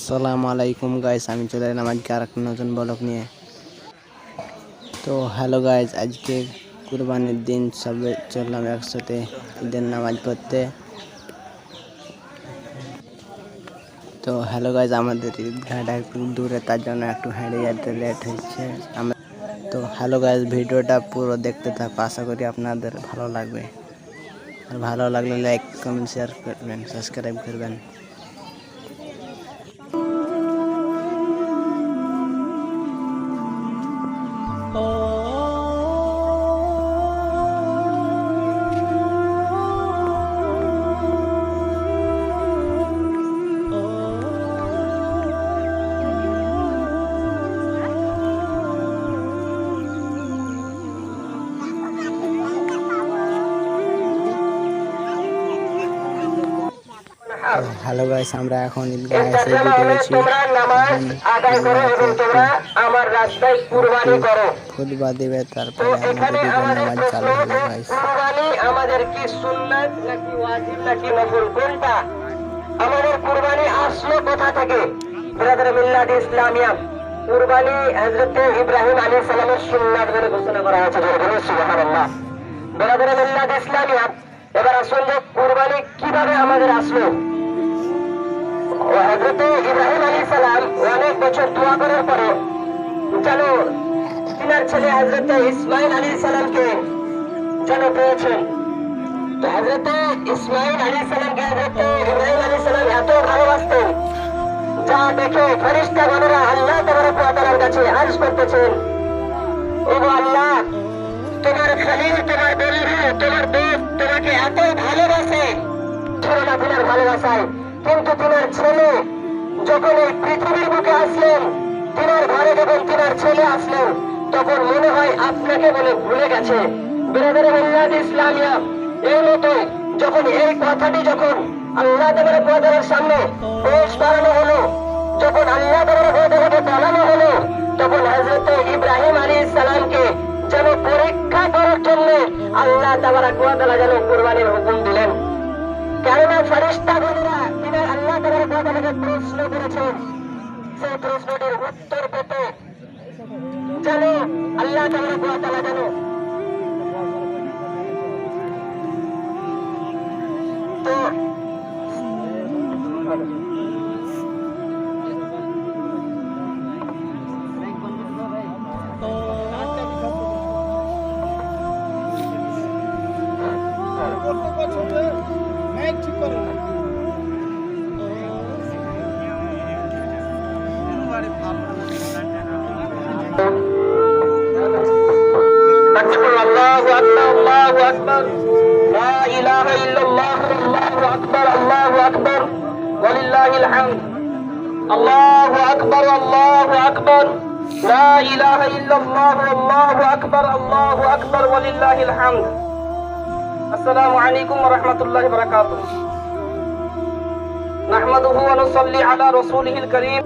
আসসালামু আলাইকুম গাইস, আমি চলে এলাম আজকে আর একটা নতুন ব্লগ নিয়ে। তো হ্যালো গাইস, আজকে কুরবানির দিন সবে চললাম একসাথে ঈদের নামাজ পড়তে। তো হ্যালো গাইস, আমাদের ঈদগাহটা একটু দূরে, তার জন্য একটু হেঁটে যেতে লেট হচ্ছে। তো হ্যালো গাইস, ভিডিওটা পুরো দেখতে থাকো, আশা করি আপনাদের ভালো লাগবে। আর ভালো লাগলে লাইক কমেন্ট শেয়ার করবেন, সাবস্ক্রাইব করবেন। হ্যালো গাইস, আমরা এখন ঈদগাহ এসে গেছি। খুতবা দিবে, তারপরে আমাদের ঈদের নামাজ চালু হবে গাইস। কুরবানি আমাদের কি সুন্নাত নাকি ওয়াজিব নাকি নফল, কোনটা? আমাদের কুরবানি আসলো কোথা থেকে? ব্রাদার মিল্লাত ইসলামিয়া, কুরবানি হযরত ইব্রাহিম আলাইহিস সালামের সুন্নাত বলে ঘোষণা করা হয়েছে। সুবহানাল্লাহ। ব্রাদার মিল্লাত ইসলামিয়া, এবার আসুন যে কুরবানি কিভাবে আমাদের আসলো। হযরত ইব্রাহিম আলাইহিস সালাম অনেক বছর দোয়া করার পরে যেন তিনার ছেলে হযরত ইসমাঈল আলাইহিস সালামকে যেন পেয়েছেন। তো হযরত ইসমাঈল আলাইহিস সালামকে হযরত ইব্রাহিম আলাইহিস সালাম এত ভালোবাসতেন, যা দেখে ফেরেশতাগণেরা আল্লাহ তাবারক ওয়া তাআলার কাছে আরজ করতেছেন, ওগো আল্লাহ, তোমার খলিল, তোমার বন্ধু, তোমার দোস্ত তোমাকে এত ভালোবাসে, ছোটনা তিনার ভালোবাসায়, কিন্তু তিনার ছেলে যখন এই পৃথিবীর বুকে আসলেন, তিনার ঘরে যখন তিনার ছেলে আসলেন, তখন মনে হয় আপনাকে বলে ভুলে গেছে। ব্রাদার মিল্লাত ইসলামিয়া, এই মতো যখন এই কথাটি যখন আল্লাহ তাবারক ওয়া তাআলার সামনে পেশ করানো হলো, যখন আল্লাহ তাবারক ওয়া তাআলাকে বলানো হলো, তখন হযরত ইব্রাহিম আলাইহিস সালামকে যেন পরীক্ষা করার জন্য আল্লাহ তাবারক ওয়া তাআলা যেন কুরবানির হুকুম দিলেন। কেননা ফেরেশতাগণেরা তিনার আল্লাহ তাবারক ওয়া তাআলাকে প্রশ্ন করেছেন, সেই প্রশ্নটির উত্তর পেতে যেন আল্লাহ তাবারক ওয়া তাআলা যেন তো আল্লাহু আকবার, লা ইলাহা ইল্লাল্লাহ, আল্লাহু আকবার, আল্লাহু আকবার, ওয়ালিল্লাহিল হামদ। আল্লাহু আকবার, আল্লাহু আকবার, লা ইলাহা ইল্লাল্লাহ, আল্লাহু আকবার, আল্লাহু আকবার, ওয়ালিল্লাহিল হামদ। আসসালামু আলাইকুম ওয়া রাহমাতুল্লাহি ওয়া বারাকাতুহু। নাহমাদুহু ওয়া নুসাল্লি আলা রাসূলিহিল কারীম।